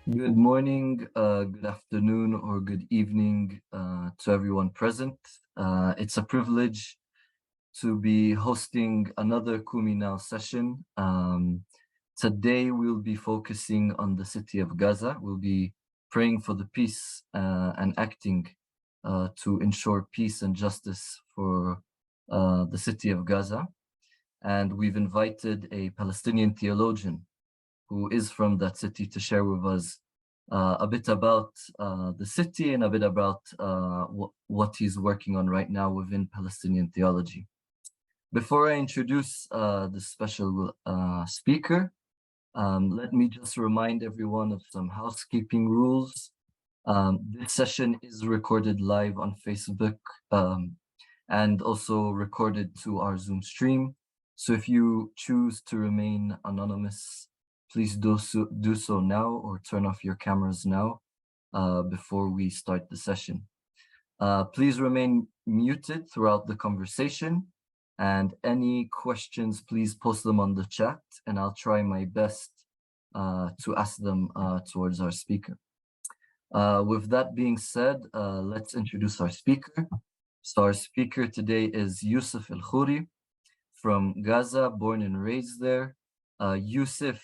Good morning, good afternoon, or good evening to everyone present. It's a privilege to be hosting another Kumi Now session. Today we'll be focusing on the city of Gaza. We'll be praying for the peace and acting to ensure peace and justice for the city of Gaza. And we've invited a Palestinian theologian who is from that city to share with us a bit about the city and a bit about what he's working on right now within Palestinian theology. Before I introduce the special speaker, let me just remind everyone of some housekeeping rules. This session is recorded live on Facebook and also recorded to our Zoom stream. So if you choose to remain anonymous, please do so now or turn off your cameras now before we start the session. Please remain muted throughout the conversation, and any questions, please post them on the chat and I'll try my best to ask them towards our speaker. With that being said, let's introduce our speaker. So our speaker today is Yusuf Al-Khoury from Gaza, born and raised there. Yusuf,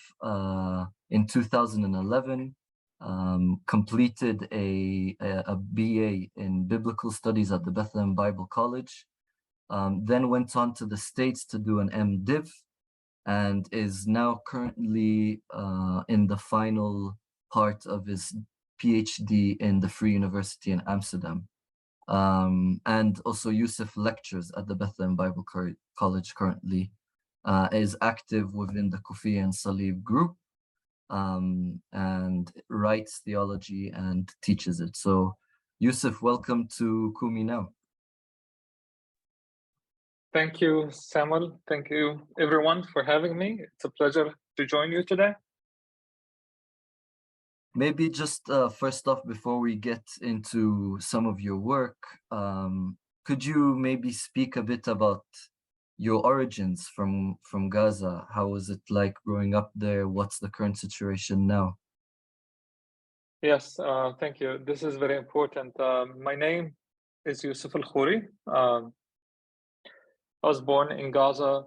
in 2011, completed a BA in Biblical Studies at the Bethlehem Bible College, then went on to the States to do an MDiv, and is now currently in the final part of his PhD in the Free University in Amsterdam. And also Yusuf lectures at the Bethlehem Bible College currently, is active within the Kufi and Salib group, and writes theology and teaches it. So Yusuf, welcome to Kumi Now. Thank you, Samuel. Thank you, everyone, for having me. It's a pleasure to join you today. Maybe just first off, before we get into some of your work, could you maybe speak a bit about your origins from Gaza? How was it like growing up there? What's the current situation now? Yes, thank you. This is very important. My name is Yusuf Al-Khoury. I was born in Gaza,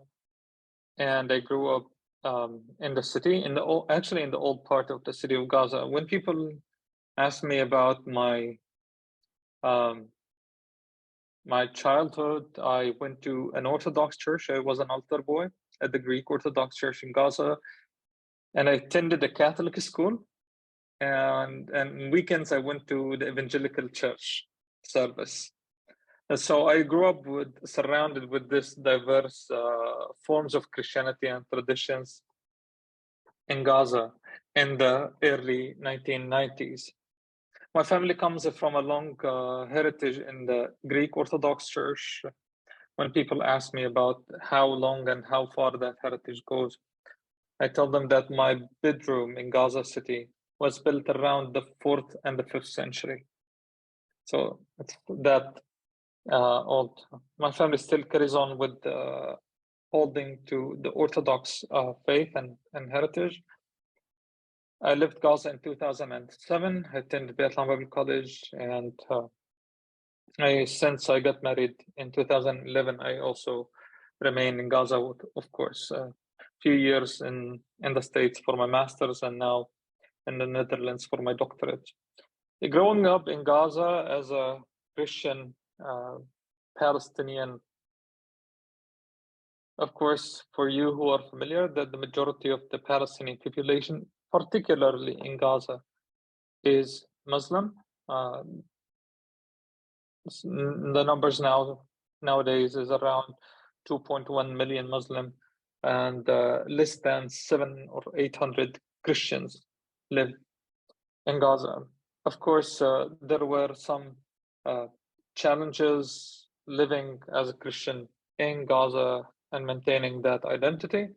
and I grew up in the city, actually in the old part of the city of Gaza. When people ask me about my childhood, I went to an Orthodox church. I was an altar boy at the Greek Orthodox Church in Gaza, and I attended a Catholic school. And weekends I went to the evangelical church service. And so I grew up surrounded with this diverse forms of Christianity and traditions in Gaza in the early 1990s. My family comes from a long heritage in the Greek Orthodox Church. When people ask me about how long and how far that heritage goes, I tell them that my bedroom in Gaza City was built around the 4th and the 5th century. So it's that old. My family still carries on with holding to the Orthodox faith and heritage. I left Gaza in 2007. I attended Bethlehem Bible College, and since I got married in 2011, I also remain in Gaza with, of course, a few years in the States for my master's, and now in the Netherlands for my doctorate. Growing up in Gaza as a Christian Palestinian, of course, for you who are familiar, that the majority of the Palestinian population, particularly in Gaza, is Muslim. The numbers nowadays is around 2.1 million Muslim, and less than 700 or 800 Christians live in Gaza. Of course, there were some challenges living as a Christian in Gaza and maintaining that identity.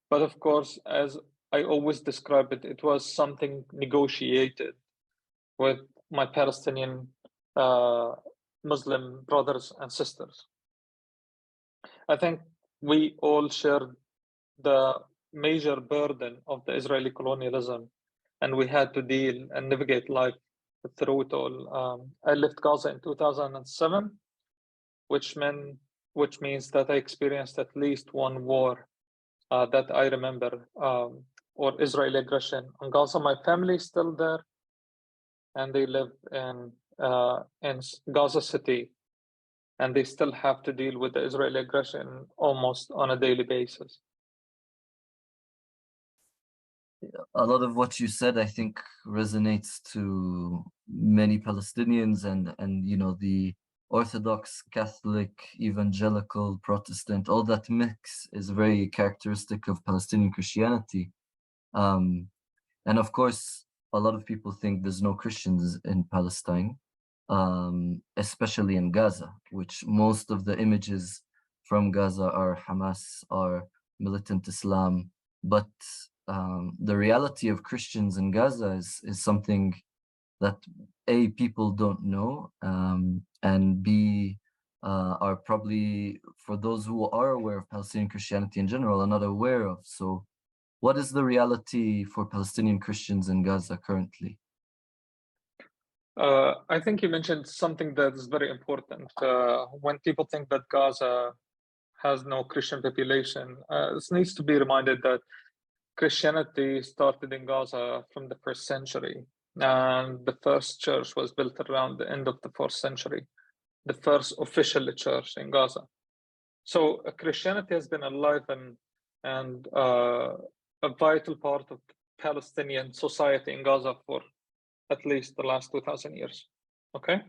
But of course, as I always describe it, it was something negotiated with my Palestinian Muslim brothers and sisters. I think we all shared the major burden of the Israeli colonialism and we had to deal and navigate life through it all. I left Gaza in 2007, which means that I experienced at least one war that I remember, or Israeli aggression on Gaza. My family is still there, and they live in Gaza City, and they still have to deal with the Israeli aggression almost on a daily basis. A lot of what you said, I think, resonates to many Palestinians and the Orthodox, Catholic, evangelical, Protestant, all that mix is very characteristic of Palestinian Christianity. And of course, a lot of people think there's no Christians in Palestine, especially in Gaza, which most of the images from Gaza are Hamas, are militant Islam. But the reality of Christians in Gaza is something that A, people don't know, and B, are probably, for those who are aware of Palestinian Christianity in general, are not aware of. So what is the reality for Palestinian Christians in Gaza currently? I think you mentioned something that is very important. When people think that Gaza has no Christian population, this needs to be reminded that Christianity started in Gaza from the first century, and the first church was built around the end of the fourth century, the first official church in Gaza. So Christianity has been alive and a vital part of Palestinian society in Gaza for at least the last 2,000 years. Okay.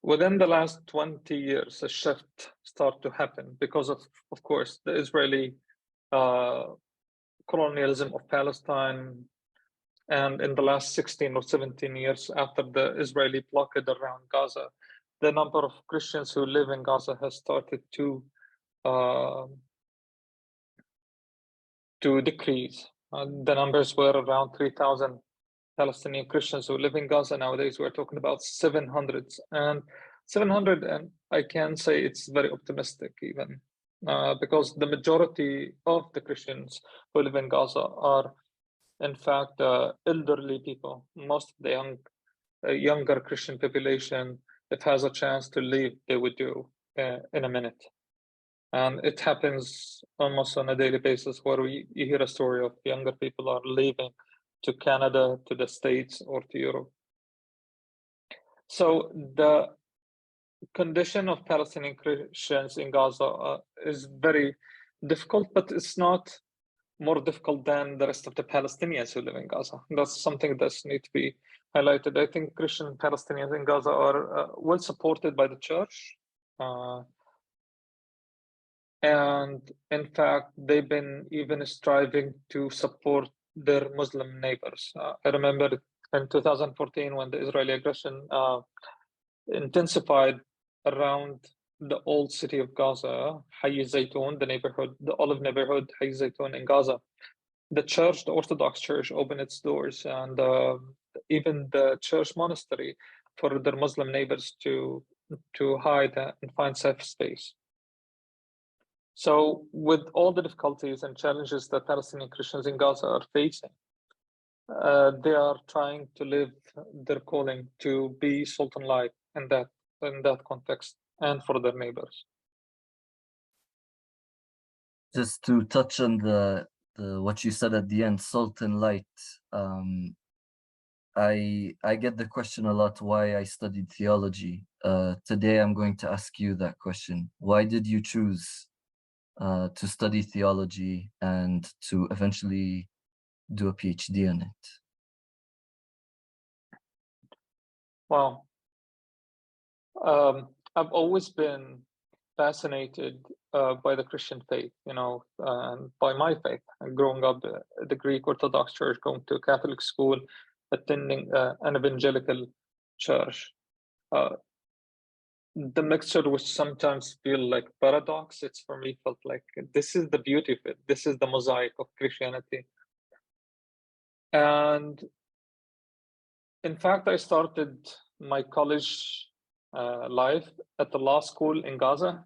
Within the last 20 years, a shift started to happen because of course, the Israeli colonialism of Palestine. And in the last 16 or 17 years after the Israeli blockade around Gaza, the number of Christians who live in Gaza has started to decrease. The numbers were around 3,000 Palestinian Christians who live in Gaza. Nowadays, we're talking about 700. And 700, and I can say it's very optimistic even, because the majority of the Christians who live in Gaza are, in fact, elderly people. Most of the younger Christian population, if has a chance to leave, they would do in a minute. And it happens almost on a daily basis where you hear a story of younger people are leaving to Canada, to the States, or to Europe. So the condition of Palestinian Christians in Gaza is very difficult, but it's not more difficult than the rest of the Palestinians who live in Gaza. That's something that needs to be highlighted. I think Christian Palestinians in Gaza are well supported by the church. And in fact, they've been even striving to support their Muslim neighbors. I remember in 2014 when the Israeli aggression intensified around the old city of Gaza, Hayy Zaytun, the olive neighborhood, Hayy Zaytun in Gaza. The church, the Orthodox Church, opened its doors, and even the church monastery for their Muslim neighbors to hide and find safe space. So with all the difficulties and challenges that Palestinian Christians in Gaza are facing, they are trying to live their calling to be salt and light in that context and for their neighbors. Just to touch on the what you said at the end, salt and light. I get the question a lot why I studied theology. Today I'm going to ask you that question. Why did you choose to study theology and to eventually do a PhD on it? Wow. I've always been fascinated by the Christian faith, and by my faith. And growing up at the Greek Orthodox Church, going to a Catholic school, attending an evangelical church. The mixture would sometimes feel like paradox. It's for me felt like this is the beauty of it. This is the mosaic of Christianity. And in fact, I started my college life at the law school in Gaza,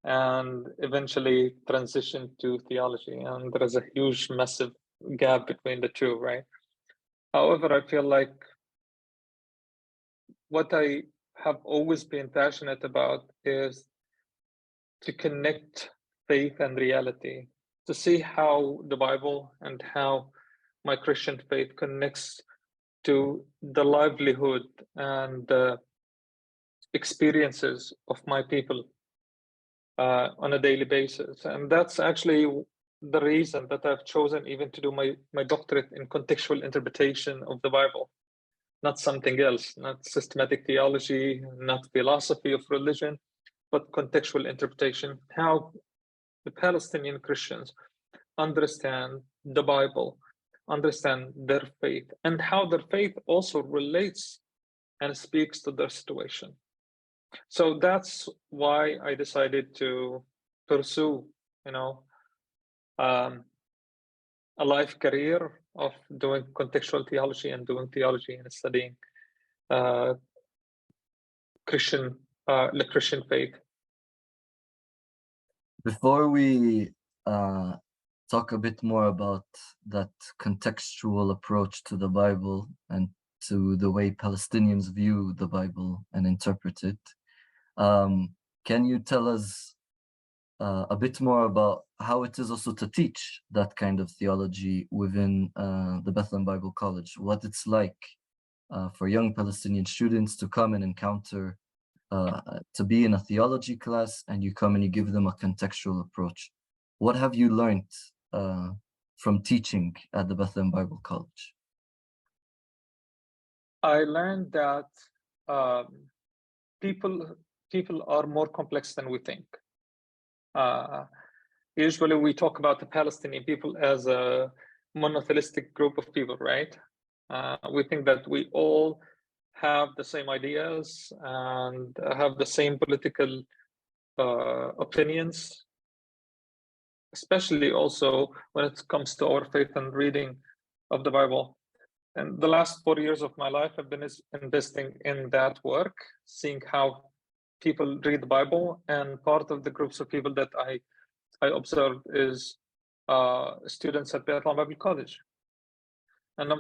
and eventually transitioned to theology. And there is a huge, massive gap between the two, right? However, I feel like what I have always been passionate about is to connect faith and reality, to see how the Bible and how my Christian faith connects to the livelihood and the experiences of my people on a daily basis. And that's actually the reason that I've chosen even to do my doctorate in contextual interpretation of the Bible, not something else, not systematic theology, not philosophy of religion, but contextual interpretation, how the Palestinian Christians understand the Bible, understand their faith, and how their faith also relates and speaks to their situation. So that's why I decided to pursue, um, a life career of doing contextual theology and doing theology and studying uh, the Christian faith. Before we talk a bit more about that contextual approach to the Bible and to the way Palestinians view the Bible and interpret it, can you tell us a bit more about how it is also to teach that kind of theology within the Bethlehem Bible College, what it's like for young Palestinian students to come and encounter, to be in a theology class, and you come and you give them a contextual approach. What have you learned from teaching at the Bethlehem Bible College? I learned that people are more complex than we think. Usually we talk about the Palestinian people as a monotheistic group of people, right? We think that we all have the same ideas and have the same political opinions, especially also when it comes to our faith and reading of the Bible. And the last 4 years of my life, I've been investing in that work, seeing how people read the Bible. And part of the groups of people that I observed is students at Bethlehem Bible College. And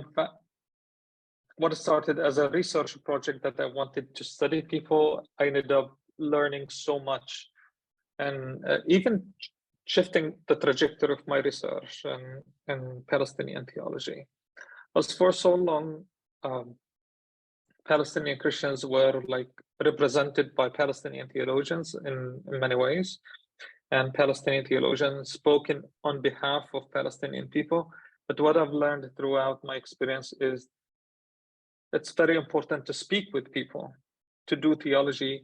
what started as a research project that I wanted to study people, I ended up learning so much, and even shifting the trajectory of my research in Palestinian theology. Because for so long, Palestinian Christians were like represented by Palestinian theologians in many ways, and Palestinian theologians spoken on behalf of Palestinian people. But what I've learned throughout my experience is it's very important to speak with people, to do theology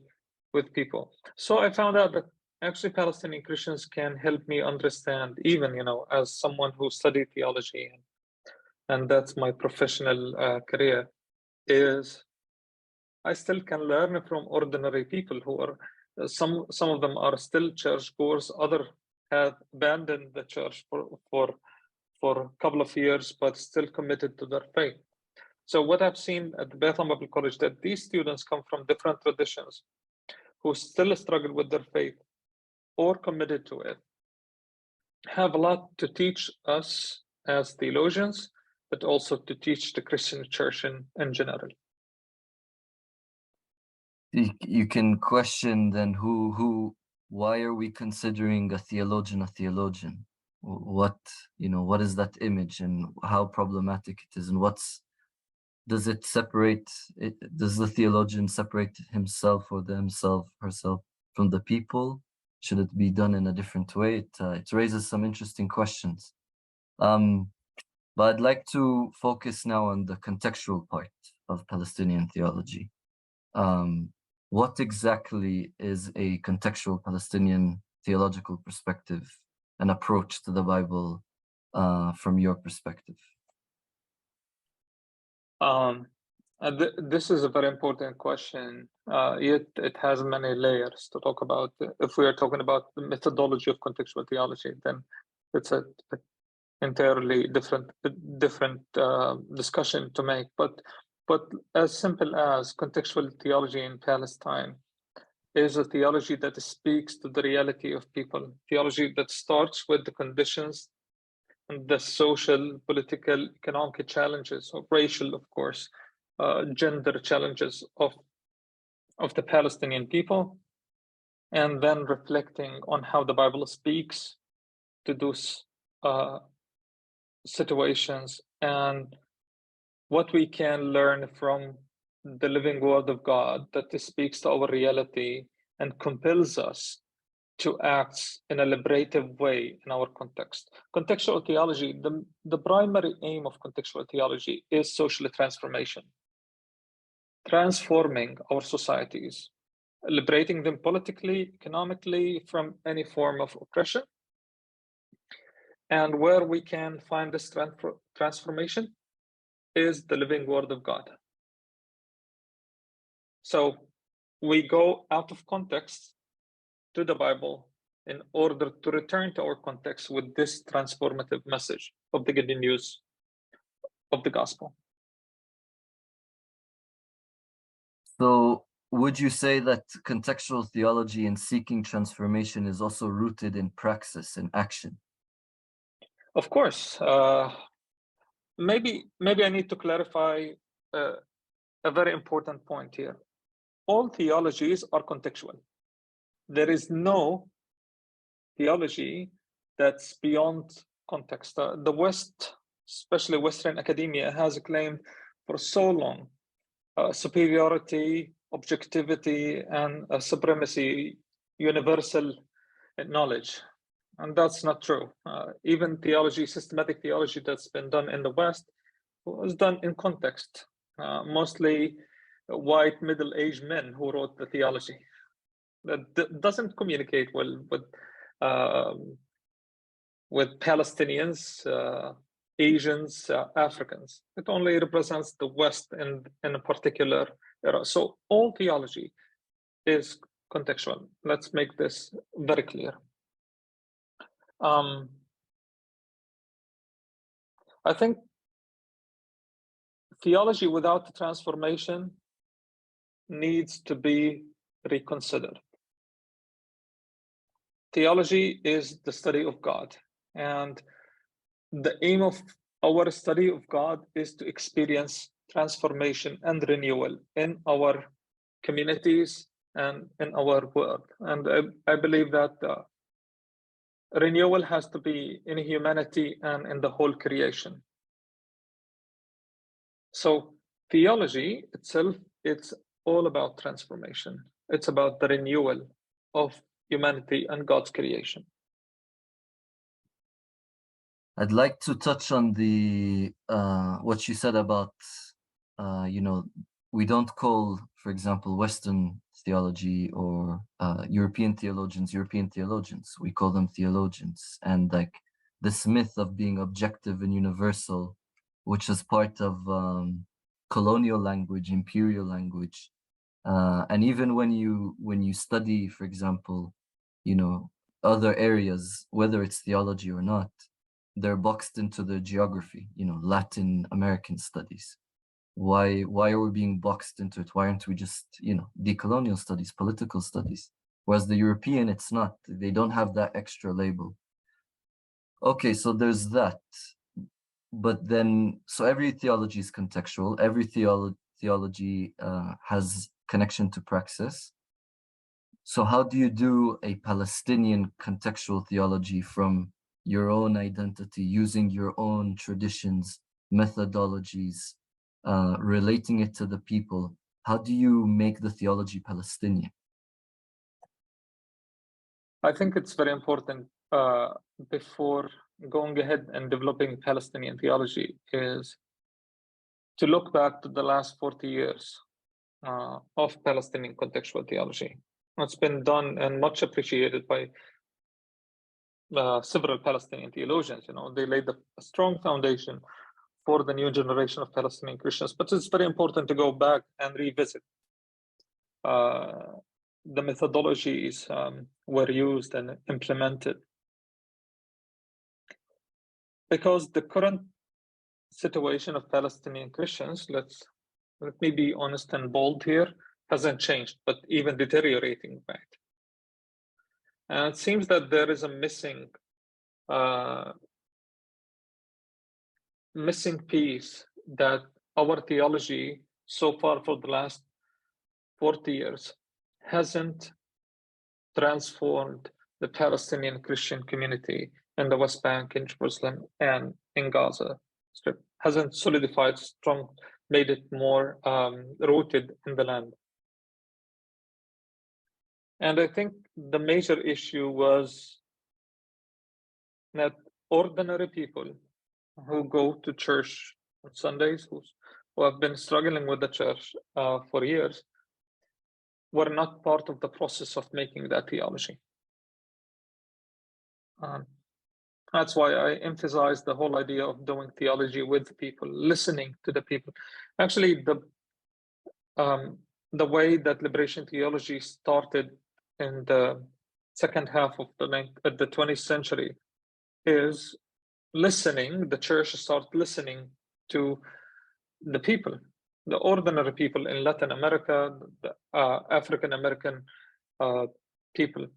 with people. So I found out that actually Palestinian Christians can help me understand, even, as someone who studied theology, and that's my professional career, is I still can learn from ordinary people who are, some of them are still churchgoers, others have abandoned the church for a couple of years, but still committed to their faith. So what I've seen at the Bethlehem Bible College, that these students come from different traditions who still struggle with their faith or committed to it, have a lot to teach us as theologians, but also to teach the Christian church in general. You can question then why are we considering a theologian a theologian? What is that image, and how problematic it is, and does it separate it? Does the theologian separate himself or herself from the people? Should it be done in a different way? It raises some interesting questions. But I'd like to focus now on the contextual part of Palestinian theology. What exactly is a contextual Palestinian theological perspective, an approach to the Bible from your perspective? This is a very important question. Yet it has many layers to talk about. If we are talking about the methodology of contextual theology, then it's a entirely different discussion to make. But as simple as contextual theology in Palestine is a theology that speaks to the reality of people, theology that starts with the conditions the social, political, economic challenges of racial, of course, gender challenges of the Palestinian people, and then reflecting on how the Bible speaks to those situations and what we can learn from the living word of God that speaks to our reality and compels us to act in a liberative way in our context. Contextual theology, the primary aim of contextual theology is social transformation, transforming our societies, liberating them politically, economically from any form of oppression. And where we can find this transformation is the living word of God. So we go out of context to the Bible in order to return to our context with this transformative message of the good news of the gospel. So would you say that contextual theology in seeking transformation is also rooted in praxis and action? Of course. Maybe I need to clarify a very important point here. All theologies are contextual. There is no theology that's beyond context. The West, especially Western academia, has claimed for so long superiority, objectivity, and supremacy, universal knowledge. And that's not true. Even theology, systematic theology that's been done in the West was done in context, mostly white middle-aged men who wrote the theology. That doesn't communicate well with Palestinians, Asians, Africans. It only represents the West in a particular era. So all theology is contextual. Let's make this very clear. I think theology without transformation needs to be reconsidered. Theology is the study of God, and the aim of our study of God is to experience transformation and renewal in our communities and in our world. And I believe that renewal has to be in humanity and in the whole creation. So theology itself, it's all about transformation. It's about the renewal of humanity and God's creation. I'd like to touch on the what you said about we don't call, for example, Western theology or European theologians. We call them theologians, and like this myth of being objective and universal, which is part of colonial language, imperial language, and even when you study, for example, other areas, whether it's theology or not, they're boxed into the geography, Latin American studies. Why are we being boxed into it? Why aren't we just, decolonial studies, political studies? Whereas the European, it's not. They don't have that extra label. Okay, so there's that. But then, so every theology is contextual. Every theology has connection to praxis. So how do you do a Palestinian contextual theology from your own identity, using your own traditions, methodologies, relating it to the people? How do you make the theology Palestinian? I think it's very important before going ahead and developing Palestinian theology is to look back to the last 40 years of Palestinian contextual theology. It's been done and much appreciated by several Palestinian theologians. They laid a strong foundation for the new generation of Palestinian Christians. But it's very important to go back and revisit the methodologies were used and implemented. Because the current situation of Palestinian Christians, let me be honest and bold here, hasn't changed, but even deteriorating, in fact. And it seems that there is a missing missing piece that our theology so far for the last 40 years hasn't transformed the Palestinian Christian community in the West Bank, in Jerusalem, and in Gaza Strip. Hasn't solidified, strong, made it more rooted in the land. And I think the major issue was that ordinary people who go to church on Sundays, who have been struggling with the church for years, were not part of the process of making that theology. That's why I emphasize the whole idea of doing theology with people, listening to the people. Actually, the way that liberation theology started in the second half of the 20th century is listening. The church started listening to the people, the ordinary people in Latin America, the African American people.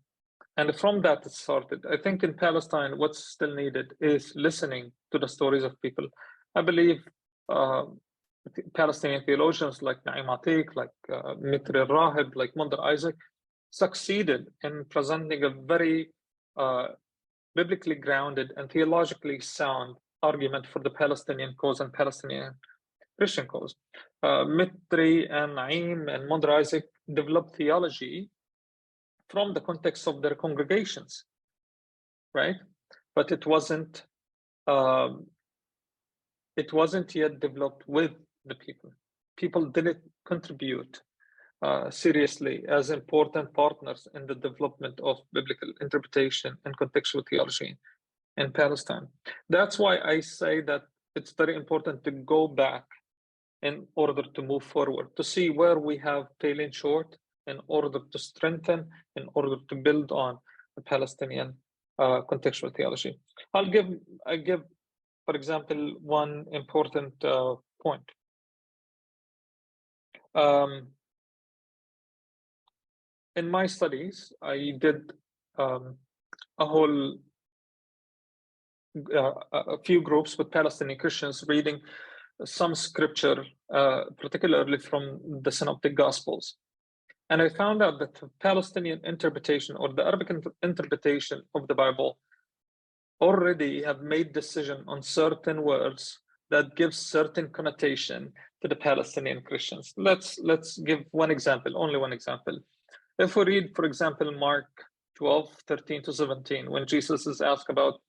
And from that, it started. I think in Palestine, what's still needed is listening to the stories of people. I believe Palestinian theologians like Naim Atik, like Mitri Rahib, like Mundar Isaac, succeeded in presenting a very biblically grounded and theologically sound argument for the Palestinian cause and Palestinian Christian cause. Mitri and Naim and Mundar Isaac developed theology from the context of their congregations, right? But it wasn't yet developed with the people. People didn't contribute seriously as important partners in the development of biblical interpretation and contextual theology in Palestine. That's why I say that it's very important to go back in order to move forward, to see where we have fallen short, in order to strengthen, in order to build on the Palestinian contextual theology. I give, for example, one important point. In my studies, I did a few groups with Palestinian Christians reading some scripture, particularly from the Synoptic Gospels. And I found out that the Palestinian interpretation or the Arabic interpretation of the Bible already have made decision on certain words that give certain connotation to the Palestinian Christians. Let's give one example, only one example. If we read, for example, Mark 12:13-17, when Jesus is asked about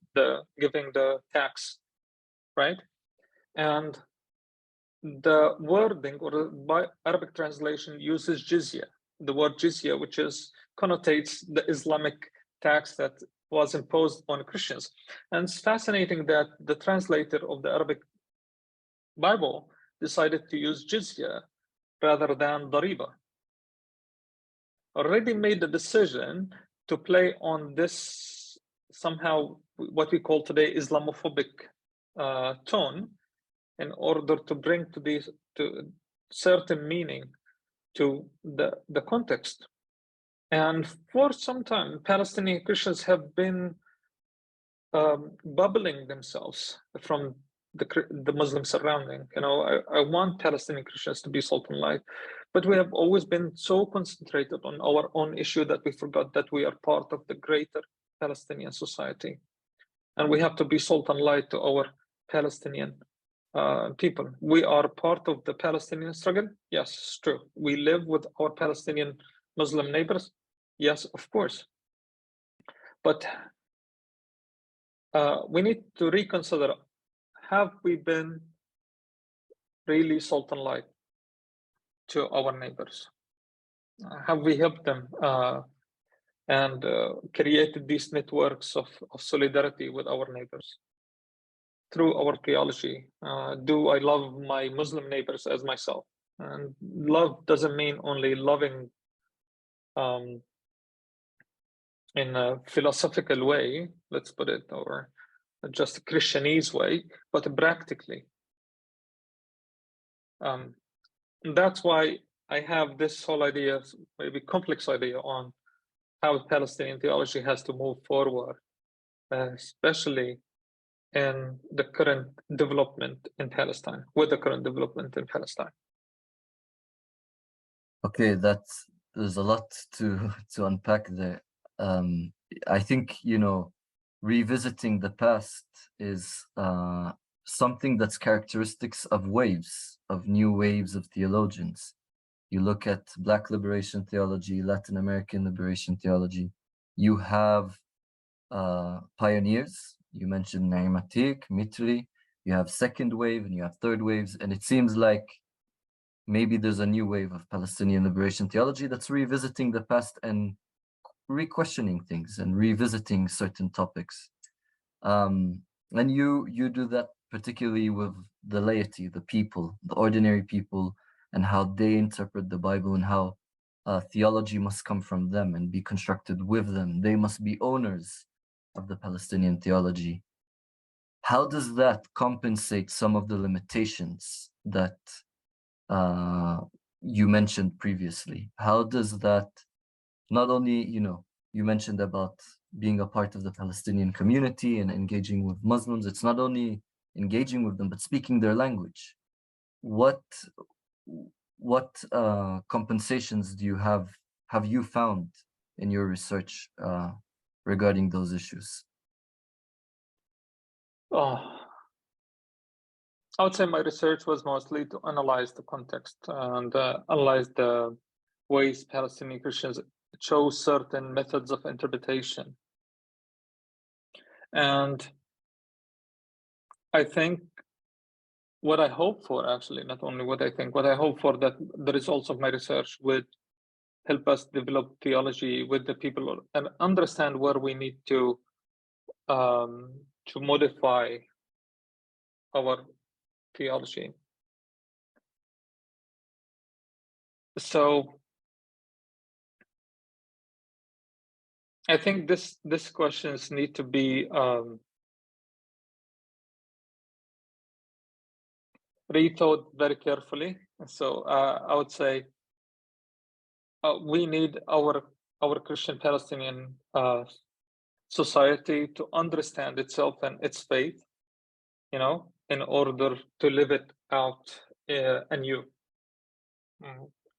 giving the tax, right? And the wording or the Arabic translation uses jizya, the word jizya, which connotates the Islamic tax that was imposed on Christians. And it's fascinating that the translator of the Arabic Bible decided to use jizya rather than dariba. Already made the decision to play on this somehow what we call today Islamophobic tone in order to bring to certain meaning to the context. And for some time, Palestinian Christians have been bubbling themselves from the Muslim surrounding. I want Palestinian Christians to be salt and light, but we have always been so concentrated on our own issue that we forgot that we are part of the greater Palestinian society. And we have to be salt and light to our Palestinian people. We are part of the Palestinian struggle. Yes, it's true. We live with our Palestinian Muslim neighbors. Yes, of course. But we need to reconsider, have we been really salt and light to our neighbors? Have we helped them and created these networks of solidarity with our neighbors through our theology? Do I love my Muslim neighbors as myself? And love doesn't mean only loving in a philosophical way, let's put it, or just a Christianese way, but practically. That's why I have this whole idea, maybe complex idea, on how Palestinian theology has to move forward, especially in the current development in Palestine, with the current development in Palestine. Okay, there's a lot to unpack there. I think, revisiting the past is something that's characteristics of waves, of new waves of theologians. You look at Black liberation theology, Latin American liberation theology, you have pioneers. You mentioned Naimatik, Mitri, you have second wave and you have third waves, and it seems like maybe there's a new wave of Palestinian liberation theology that's revisiting the past and re-questioning things and revisiting certain topics. And you do that particularly with the laity, the people, the ordinary people, and how they interpret the Bible and how theology must come from them and be constructed with them. They must be owners of the Palestinian theology. How does that compensate some of the limitations that you mentioned previously? How does that not only, you mentioned about being a part of the Palestinian community and engaging with Muslims, it's not only engaging with them, but speaking their language. What compensations have you found in your research regarding those issues? I would say my research was mostly to analyze the context and analyze the ways Palestinian Christians chose certain methods of interpretation. And I think what I hope for, actually, not only what I think, what I hope for, that the results of my research would help us develop theology with the people and understand where we need to modify our theology. So I think this questions need to be rethought very carefully. So I would say we need our Christian Palestinian society to understand itself and its faith, in order to live it out anew.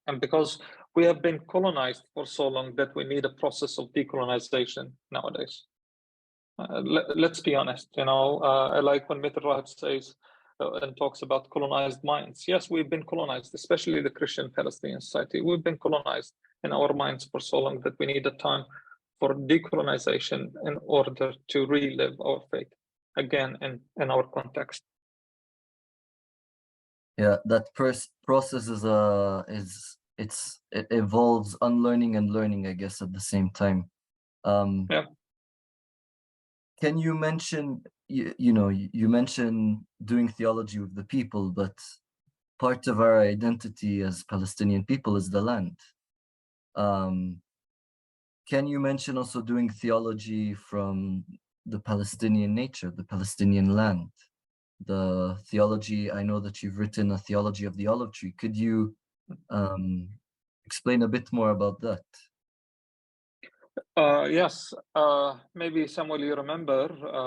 And because we have been colonized for so long that we need a process of decolonization nowadays. Let's be honest, I like when Mr. Rahib says and talks about colonized minds. Yes, we've been colonized, especially the Christian Palestinian society. We've been colonized in our minds for so long that we need a time for decolonization in order to relive our faith again in our context. Yeah, that process it involves unlearning and learning, I guess, at the same time. Yeah. Can you mention, you mentioned doing theology with the people, but part of our identity as Palestinian people is the land. Can you mention also doing theology from the Palestinian nature, the Palestinian land? The theology, I know that you've written a theology of the olive tree. Could you explain a bit more about that? Yes, maybe Samuel, you remember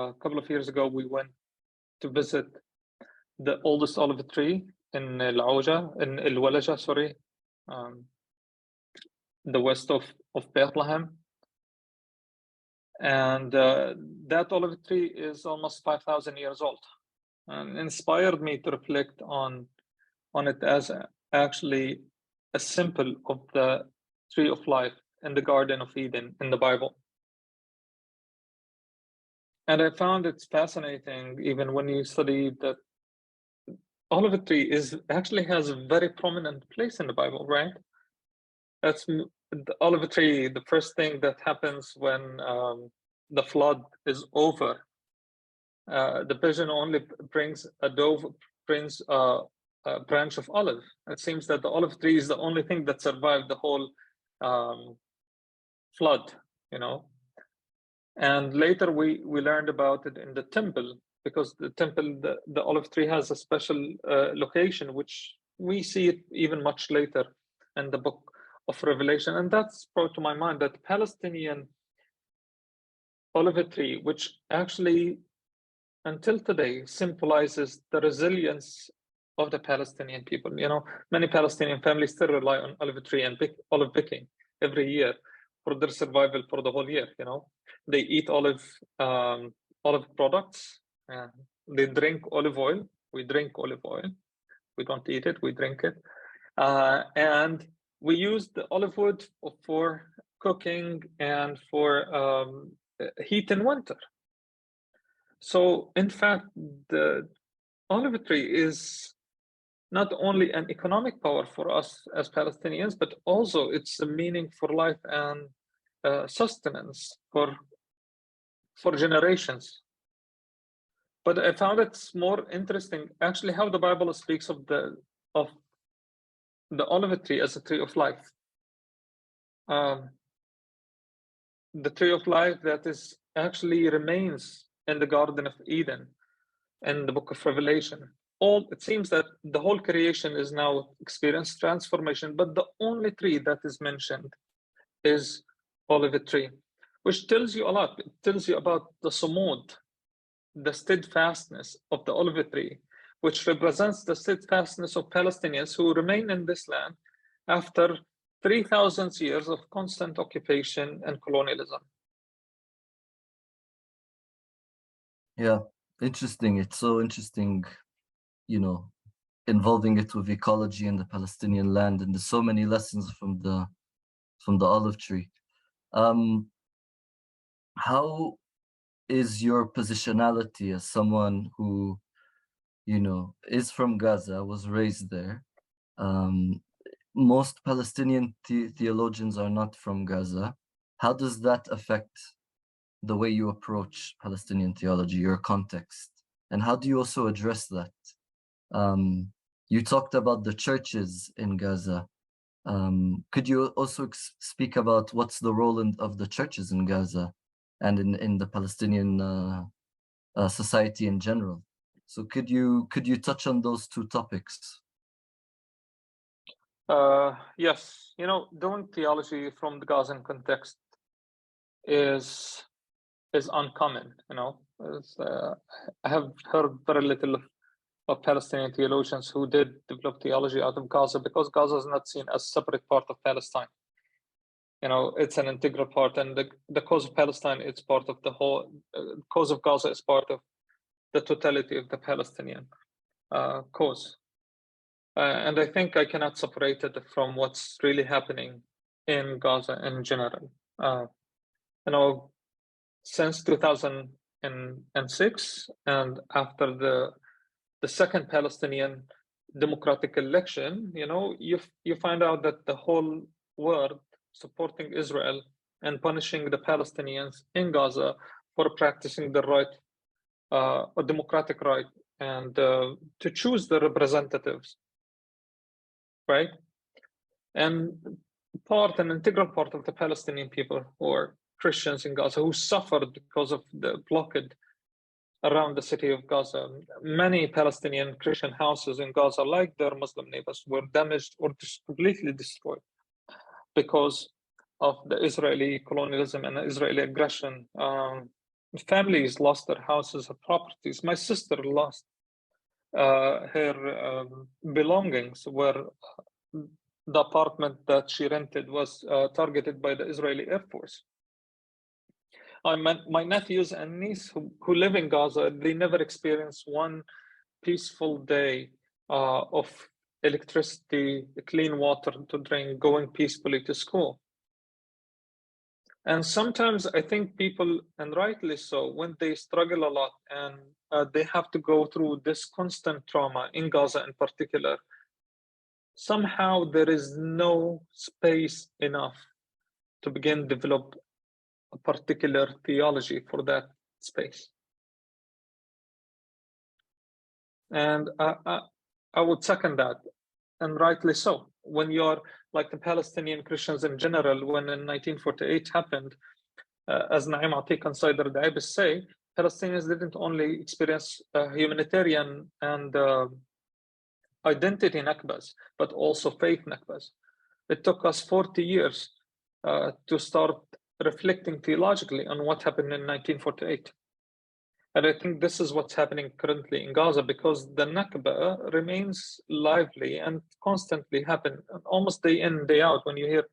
a couple of years ago we went to visit the oldest olive tree in Al-Walaja, sorry, the west of Bethlehem. And that olive tree is almost 5,000 years old, and inspired me to reflect on it as actually a symbol of the tree of life in the Garden of Eden in the Bible. And I found it's fascinating, even when you study that olive tree actually has a very prominent place in the Bible, right? That's the olive tree. The first thing that happens when the flood is over, the pigeon only brings a branch of olive. It seems that the olive tree is the only thing that survived the whole flood, And later we learned about it in the temple, because the temple, the olive tree has a special location, which we see it even much later in the book of Revelation. And that's brought to my mind that Palestinian olive tree, which actually until today symbolizes the resilience of the Palestinian people. Many Palestinian families still rely on olive tree and olive picking every year for their survival for the whole year. They eat olive products, and they drink olive oil. We drink olive oil. We don't eat it, we drink it. And we use the olive wood for cooking and for heat in winter. So in fact, the olive tree is not only an economic power for us as Palestinians, but also it's a meaning for life and sustenance for generations. But I found it more interesting, actually, how the Bible speaks of the olive tree as a tree of life. The tree of life that is actually remains in the Garden of Eden in the book of Revelation. It seems that the whole creation is now experiencing transformation, but the only tree that is mentioned is olive tree, which tells you a lot. It tells you about the sumud, the steadfastness of the olive tree, which represents the steadfastness of Palestinians who remain in this land after 3,000 years of constant occupation and colonialism. Yeah, interesting. It's so interesting, involving it with ecology and the Palestinian land, and there's so many lessons from the olive tree. How is your positionality as someone who, is from Gaza, was raised there? Most Palestinian theologians are not from Gaza. How does that affect the way you approach Palestinian theology, your context? And how do you also address that? You talked about the churches in Gaza. Could you also speak about what's the role of the churches in Gaza and in the Palestinian society in general? So could you touch on those two topics? Yes, doing theology from the Gazan context is uncommon. I have heard very little of Palestinian theologians who did develop theology out of Gaza, because Gaza is not seen as a separate part of Palestine. It's an integral part, and the cause of Palestine is part of the whole. Cause of Gaza is part of the totality of the Palestinian cause. And I think I cannot separate it from what's really happening in Gaza in general. Since 2006, and after the second Palestinian democratic election, you find out that the whole world supporting Israel and punishing the Palestinians in Gaza for practicing the right, a democratic right, and to choose the representatives, right? And an integral part of the Palestinian people, or Christians in Gaza, who suffered because of the blockade around the city of Gaza. Many Palestinian Christian houses in Gaza, like their Muslim neighbors, were damaged or completely destroyed because of the Israeli colonialism and Israeli aggression. Families lost their houses and properties. My sister lost her belongings, where the apartment that she rented was targeted by the Israeli Air Force. My nephews and niece who live in Gaza, they never experienced one peaceful day of electricity, clean water to drink, going peacefully to school. And sometimes I think people, and rightly so, when they struggle a lot and they have to go through this constant trauma in Gaza in particular, somehow there is no space enough to begin develop a particular theology for that space. And I would second that, and rightly so. When you're like the Palestinian Christians in general, when in 1948 happened, as Naim Atiq and Saidar Daibis say, Palestinians didn't only experience humanitarian and identity nakbas, but also faith nakbas. It took us 40 years to start reflecting theologically on what happened in 1948. And I think this is what's happening currently in Gaza, because the Nakba remains lively and constantly happen almost day in, day out. When you hear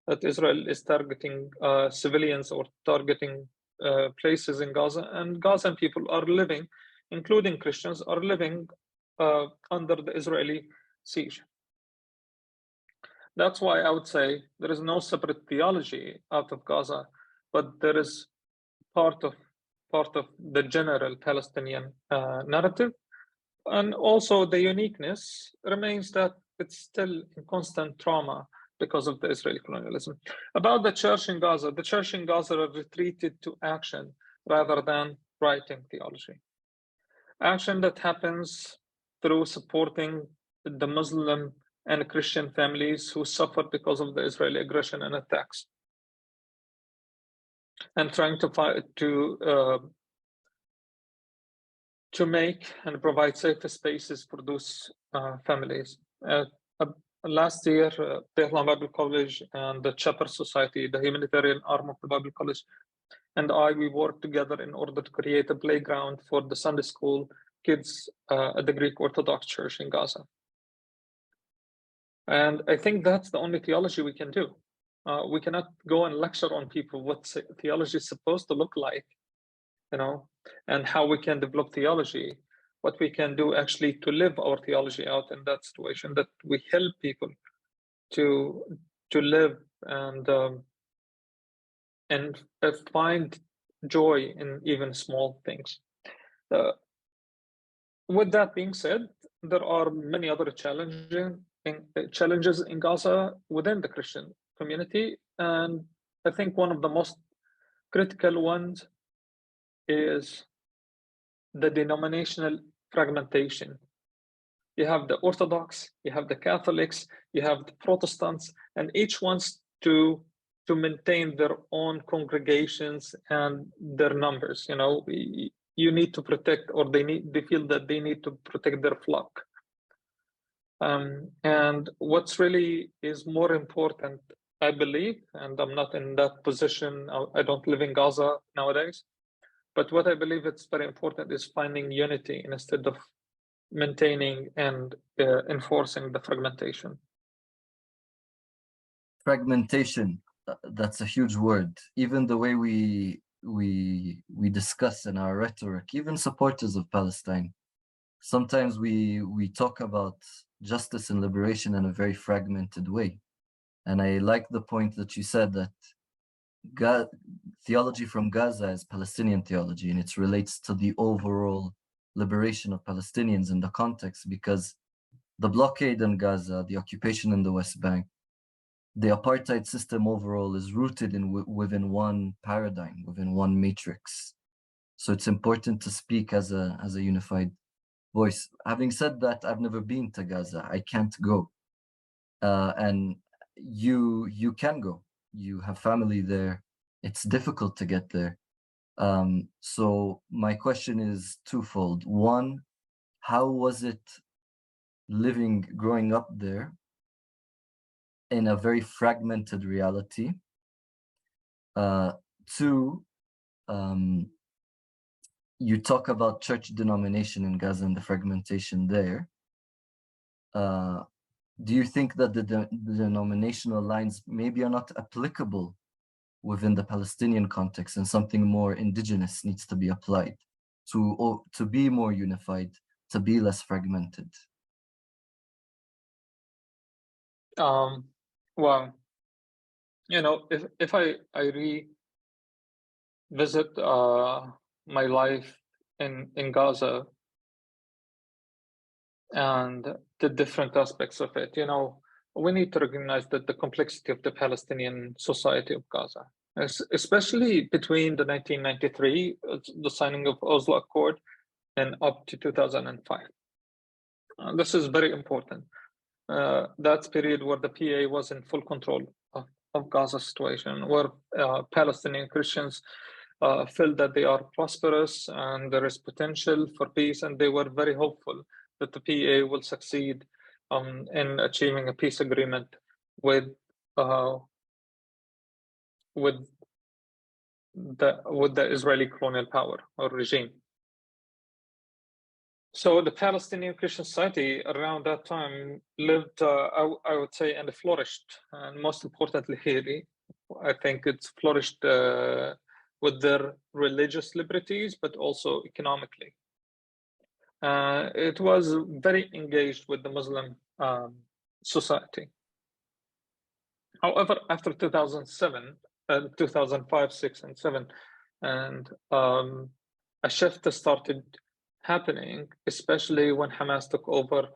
that Israel is targeting civilians or targeting places in Gaza, and Gazan people are living, including Christians, are living under the Israeli siege. That's why I would say there is no separate theology out of Gaza, but there is part of the general Palestinian narrative. And also the uniqueness remains that it's still in constant trauma because of the Israeli colonialism. About the church in Gaza, the church in Gaza retreated to action rather than writing theology. Action that happens through supporting the Muslim and Christian families who suffered because of the Israeli aggression and attacks, and trying to make and provide safe spaces for those families. Last year, Tehran Bible College and the Chapter Society, the humanitarian arm of the Bible College, and we worked together in order to create a playground for the Sunday school kids at the Greek Orthodox Church in Gaza. And I think that's the only theology we can do. We cannot go and lecture on people what theology is supposed to look like, and how we can develop theology. What we can do actually to live our theology out in that situation, that we help people to live and find joy in even small things. With that being said, there are many other challenges in Gaza within the Christian community, and I think one of the most critical ones is the denominational fragmentation. You have the Orthodox, you have the Catholics, you have the Protestants, and each wants to maintain their own congregations and their numbers. You need to protect, or they feel that they need to protect their flock. And what's really is more important, I believe, and I'm not in that position, I don't live in Gaza nowadays, but what I believe it's very important is finding unity instead of maintaining and enforcing the fragmentation. Fragmentation, that's a huge word. Even the way we discuss in our rhetoric, even supporters of Palestine, sometimes we talk about justice and liberation in a very fragmented way. And I like the point that you said that theology from Gaza is Palestinian theology, and it relates to the overall liberation of Palestinians in the context, because the blockade in Gaza, the occupation in the West Bank, the apartheid system overall is rooted within one paradigm, within one matrix. So it's important to speak as a unified voice. Having said that, I've never been to Gaza. I can't go. And you can go. You have family there. It's difficult to get there. So my question is twofold. One, how was it growing up there in a very fragmented reality? Two, you talk about church denomination in Gaza and the fragmentation there. Do you think that the denominational lines maybe are not applicable within the Palestinian context, and something more indigenous needs to be applied to be more unified, to be less fragmented? Well, if I revisit my life in Gaza and the different aspects of it, we need to recognize that the complexity of the Palestinian society of Gaza, especially between the 1993, the signing of Oslo Accord, and up to 2005. This is very important. That's period where the PA was in full control of Gaza situation, where Palestinian Christians felt that they are prosperous and there is potential for peace, and they were very hopeful that the PA will succeed in achieving a peace agreement with the Israeli colonial power or regime. So the Palestinian Christian society around that time lived, I would say, and flourished. And most importantly, here, I think it's flourished with their religious liberties, but also economically. It was very engaged with the Muslim society. However, after 2007, 2005, 6, and 7, and a shift started happening, especially when Hamas took over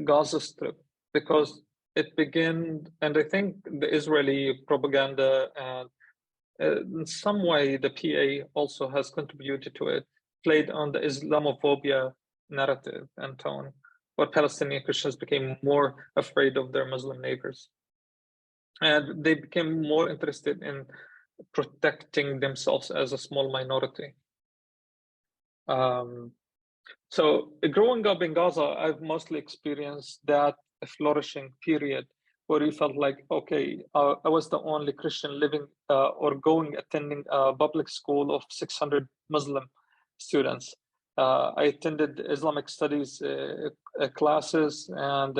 Gaza Strip, because it began, and I think the Israeli propaganda and in some way the PA also has contributed to it, played on the Islamophobia narrative and tone, where Palestinian Christians became more afraid of their Muslim neighbors. And they became more interested in protecting themselves as a small minority. So growing up in Gaza, I've mostly experienced that flourishing period where you felt like, okay, I was the only Christian living or attending a public school of 600 Muslim students. I attended Islamic studies classes and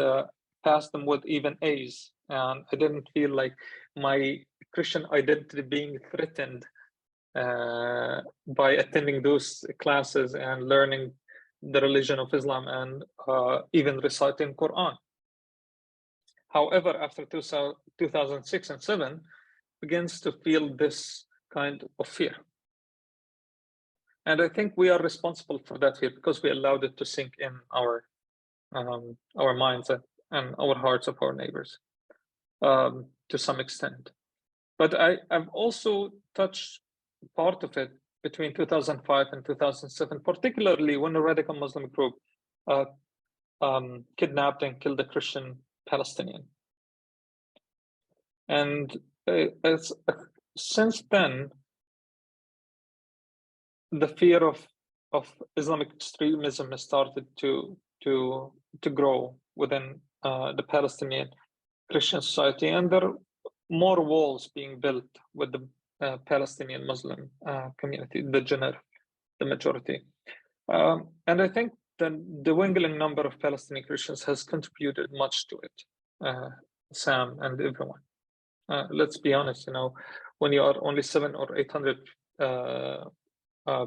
passed them with even A's. And I didn't feel like my Christian identity being threatened by attending those classes and learning the religion of Islam and even reciting Quran. However, after 2006 and 7, begins to feel this kind of fear. And I think we are responsible for that fear because we allowed it to sink in our minds and our hearts of our neighbors to some extent. But I've also touched part of it between 2005 and 2007, particularly when a radical Muslim group kidnapped and killed a Christian Palestinian. And since then, the fear of Islamic extremism has started to grow within the Palestinian Christian society, and there are more walls being built with the Palestinian Muslim community, the majority. And I think that the dwindling number of Palestinian Christians has contributed much to it, Sam and everyone. Let's be honest, when you are only 700 or 800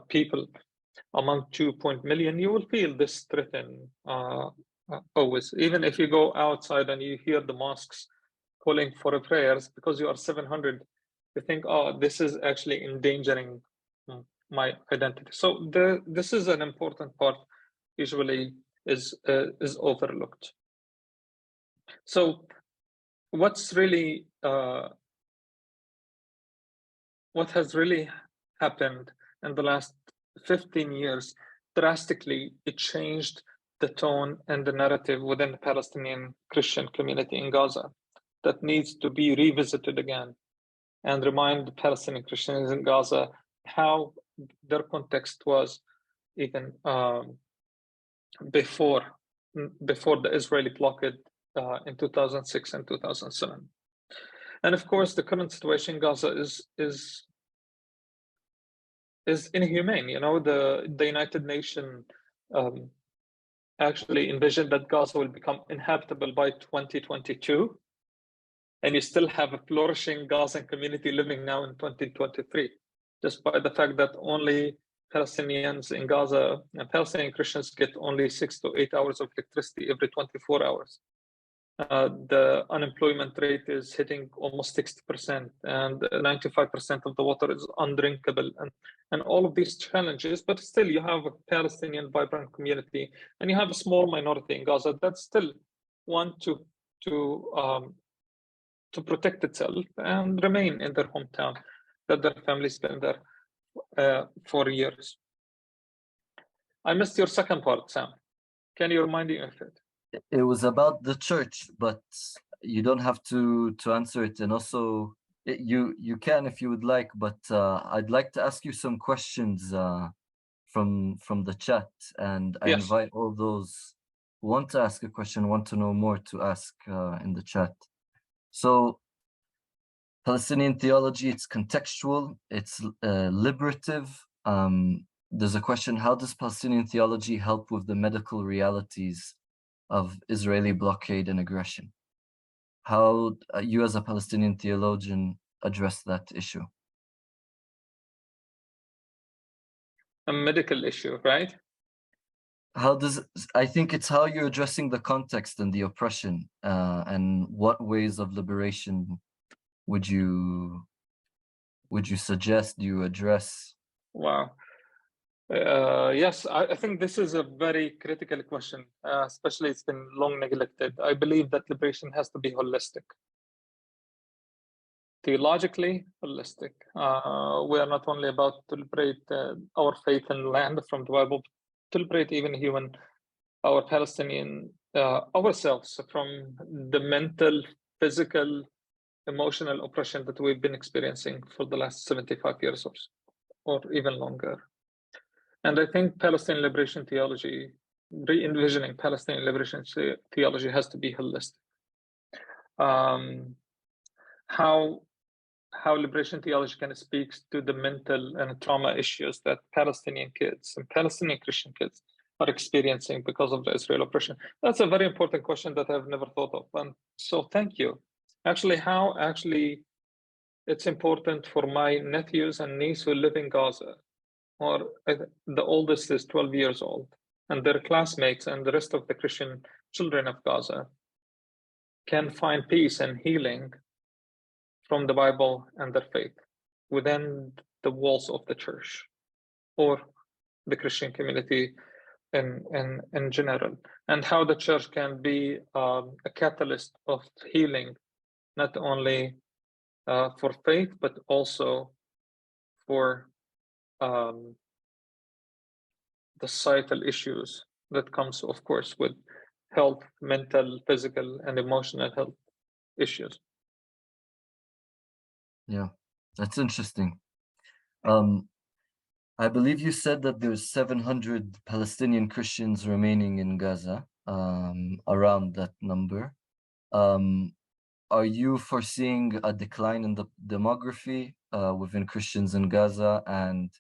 people among 2 million, you will feel this threatened always. Even if you go outside and you hear the mosques calling for prayers because you are 700, you think, oh, this is actually endangering my identity. So this is an important part, usually is overlooked. So what's really what has really happened in the last 15 years, drastically, it changed the tone and the narrative within the Palestinian Christian community in Gaza that needs to be revisited again and remind the Palestinian Christians in Gaza how their context was even before the Israeli blockade in 2006 and 2007. And of course, the current situation in Gaza is inhumane. The United Nations actually envisioned that Gaza will become inhabitable by 2022, and you still have a flourishing Gazan community living now in 2023, despite the fact that only Palestinians in Gaza and Palestinian Christians get only 6 to 8 hours of electricity every 24 hours. The unemployment rate is hitting almost 60%, and 95% of the water is undrinkable, and all of these challenges. But still, you have a Palestinian vibrant community, and you have a small minority in Gaza that still want to protect itself and remain in their hometown that their families been there for years. I missed your second part, Sam. Can you remind me of it? It was about the church, but you don't have to answer it. And also, you can if you would like, but I'd like to ask you some questions from the chat, and I invite all those who want to ask a question, want to know more, to ask in the chat. So, Palestinian theology, it's contextual, it's liberative, there's a question: how does Palestinian theology help with the medical realities of Israeli blockade and aggression? How you as a Palestinian theologian address that issue? A medical issue, right? How does, I think it's how you're addressing the context and the oppression, and what ways of liberation would you suggest you address? Wow. Yes, I think this is a very critical question, especially it's been long neglected. I believe that liberation has to be holistic, theologically holistic. We are not only about to liberate our faith and land from the Bible, to liberate even human, our Palestinian, ourselves from the mental, physical, emotional oppression that we've been experiencing for the last 75 years or even longer. And I think Palestinian liberation theology, re-envisioning Palestinian liberation theology has to be holistic. How liberation theology can speak to the mental and trauma issues that Palestinian kids and Palestinian Christian kids are experiencing because of the Israel oppression. That's a very important question that I've never thought of. And so thank you. Actually, it's important for my nephews and niece who live in Gaza, or the oldest is 12 years old, and their classmates and the rest of the Christian children of Gaza can find peace and healing from the Bible and their faith within the walls of the church or the Christian community in general, and how the church can be a catalyst of healing, not only for faith, but also for the societal issues that comes, of course, with health, mental, physical, and emotional health issues. Yeah, that's interesting. I believe you said that there's 700 Palestinian Christians remaining in Gaza, around that number. Are you foreseeing a decline in the demography within Christians in Gaza? And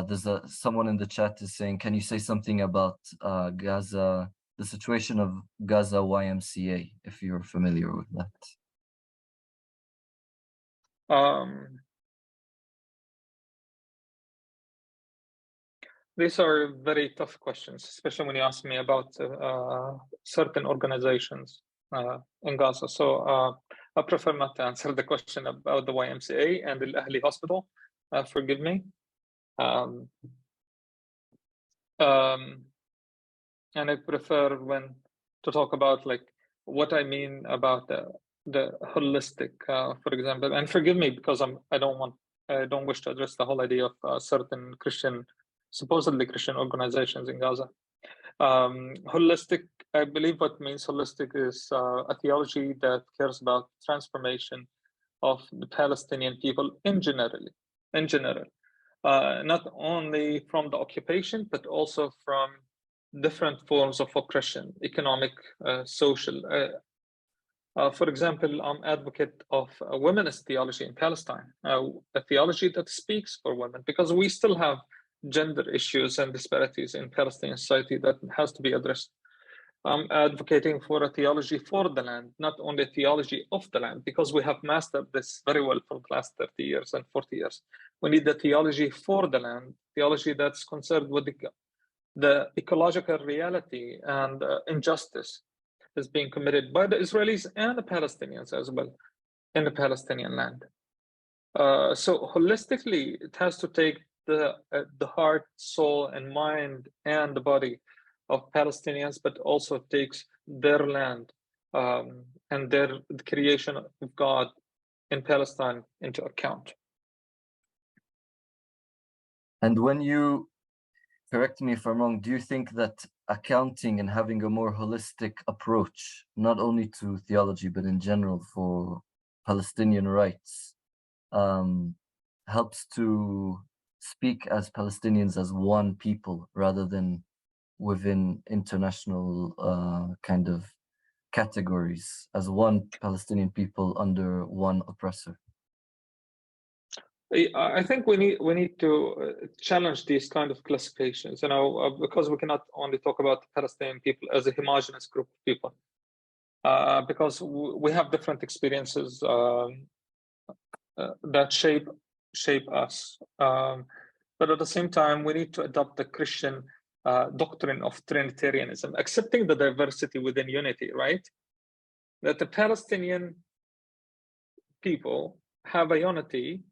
there's someone in the chat is saying, can you say something about Gaza, the situation of Gaza YMCA, if you're familiar with that? These are very tough questions, especially when you ask me about certain organizations in Gaza. So I prefer not to answer the question about the YMCA and the Ahli Hospital. Forgive me. And I prefer when to talk about like what I mean about the holistic, for example. And forgive me because I don't wish to address the whole idea of certain supposedly Christian organizations in Gaza. Holistic, I believe what means holistic is a theology that cares about transformation of the Palestinian people in general, not only from the occupation, but also from different forms of oppression, economic, social. For example, I'm advocate of a womenist theology in Palestine, a theology that speaks for women, because we still have gender issues and disparities in Palestinian society that has to be addressed. I'm advocating for a theology for the land, not only a theology of the land, because we have mastered this very well for the last 30 years and 40 years. We need the theology for the land, theology that's concerned with the ecological reality and injustice is being committed by the Israelis and the Palestinians as well in the Palestinian land. So holistically, it has to take the heart, soul, and mind and the body of Palestinians, but also takes their land and the creation of God in Palestine into account. And when you, correct me if I'm wrong, do you think that accounting and having a more holistic approach, not only to theology, but in general for Palestinian rights, helps to speak as Palestinians as one people rather than within international kind of categories, as one Palestinian people under one oppressor? I think we need to challenge these kind of classifications, because we cannot only talk about the Palestinian people as a homogeneous group of people, because we have different experiences that shape us. But at the same time, we need to adopt the Christian doctrine of Trinitarianism, accepting the diversity within unity, right? That the Palestinian people have a unity.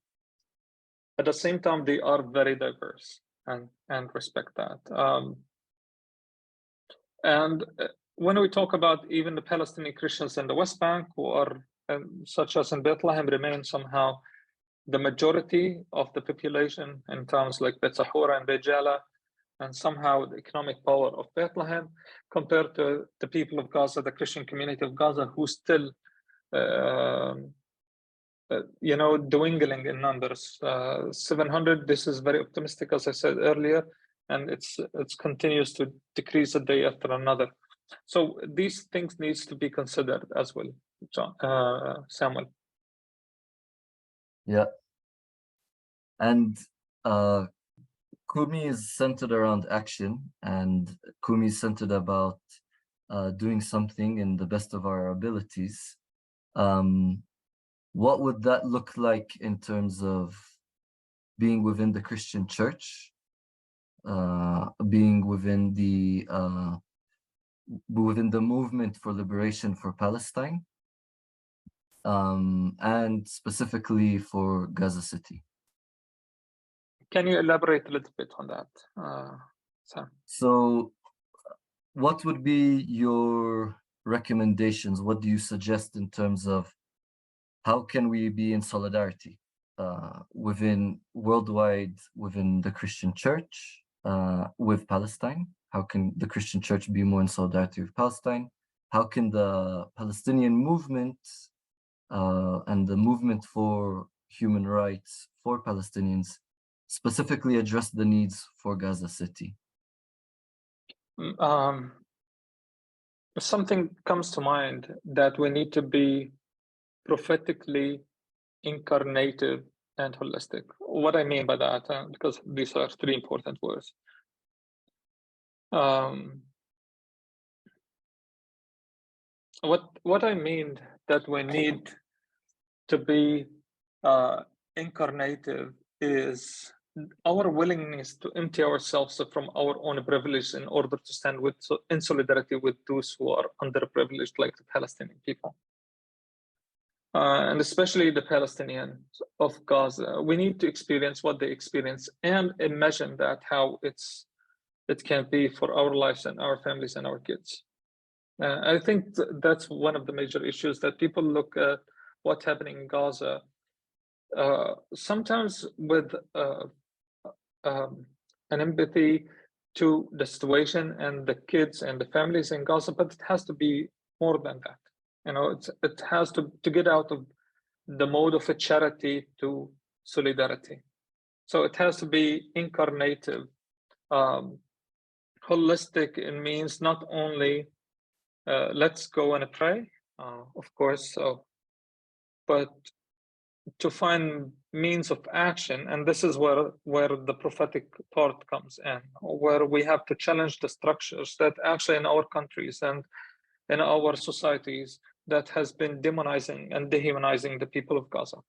At the same time, they are very diverse, and respect that. And when we talk about even the Palestinian Christians in the West Bank, who are, such as in Bethlehem, remain somehow the majority of the population in towns like Beit Sahura and Beit Jala, and somehow the economic power of Bethlehem, compared to the people of Gaza, the Christian community of Gaza, who still dwindling in numbers. 700, this is very optimistic, as I said earlier, and it's continues to decrease a day after another. So these things needs to be considered as well, Samuel. Yeah. And Kumi is centered around action, and Kumi is centered about doing something in the best of our abilities. What would that look like in terms of being within the Christian church, being within the movement for liberation for Palestine, and specifically for Gaza City? Can you elaborate a little bit on that, Sam? So what would be your recommendations? What do you suggest in terms of how can we be in solidarity within worldwide, within the Christian church, with Palestine? How can the Christian church be more in solidarity with Palestine? How can the Palestinian movement and the movement for human rights for Palestinians specifically address the needs for Gaza City? Something comes to mind, that we need to be prophetically incarnative and holistic. What I mean by that, because these are three important words. What I mean that we need to be incarnative is our willingness to empty ourselves from our own privilege in order to stand in solidarity with those who are underprivileged, like the Palestinian people. And especially the Palestinians of Gaza. We need to experience what they experience and imagine that how it can be for our lives and our families and our kids. I think that's one of the major issues, that people look at what's happening in Gaza sometimes with an empathy to the situation and the kids and the families in Gaza, but it has to be more than that. It has to get out of the mode of a charity to solidarity. So it has to be incarnative, holistic. It means not only let's go and pray, of course, but to find means of action. And this is where the prophetic part comes in, where we have to challenge the structures that actually in our countries and in our societies that has been demonizing and dehumanizing the people of Gaza.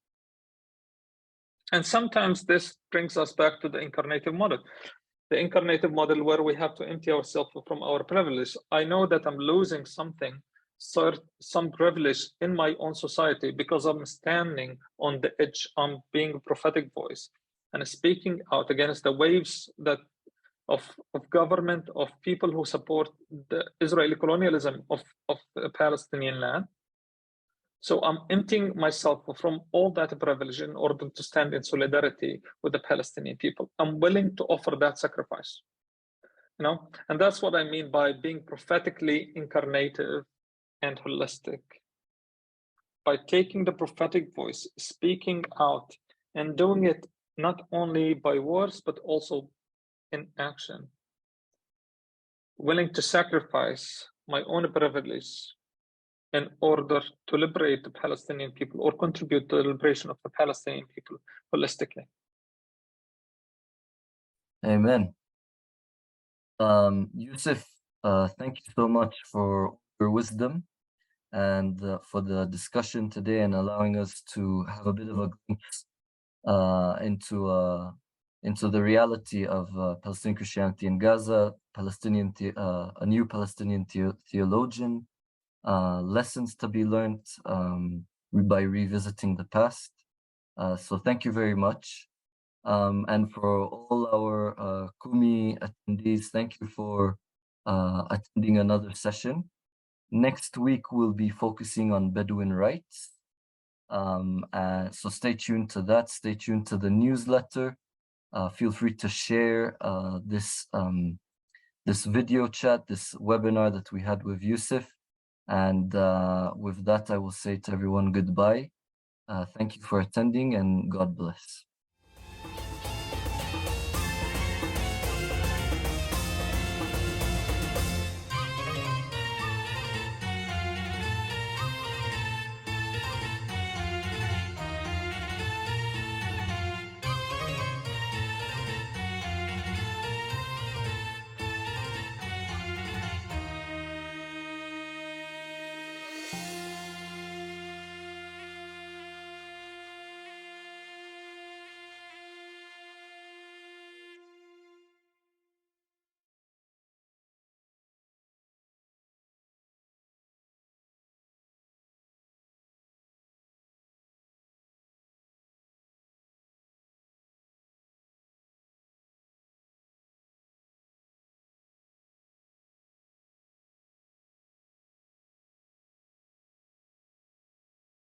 And sometimes this brings us back to the incarnative model. The incarnative model where we have to empty ourselves from our privilege. I know that I'm losing something, some privilege in my own society, because I'm standing on the edge. I'm being a prophetic voice and speaking out against the waves that of government, of people who support the Israeli colonialism of the Palestinian land. So I'm emptying myself from all that privilege in order to stand in solidarity with the Palestinian people. I'm willing to offer that sacrifice, and that's what I mean by being prophetically incarnative and holistic. By taking the prophetic voice, speaking out, and doing it not only by words, but also in action. Willing to sacrifice my own privilege in order to liberate the Palestinian people or contribute to the liberation of the Palestinian people holistically. Amen. Yusuf, thank you so much for your wisdom and for the discussion today and allowing us to have a bit of a glimpse into the reality of Palestinian Christianity in Gaza, a new Palestinian theologian, lessons to be learned by revisiting the past. So thank you very much. And for all our Kumi attendees, thank you for attending another session. Next week, we'll be focusing on Bedouin rights. So stay tuned to that. Stay tuned to the newsletter. Feel free to share this video chat, this webinar that we had with Yusuf. And with that, I will say to everyone goodbye. Thank you for attending and God bless.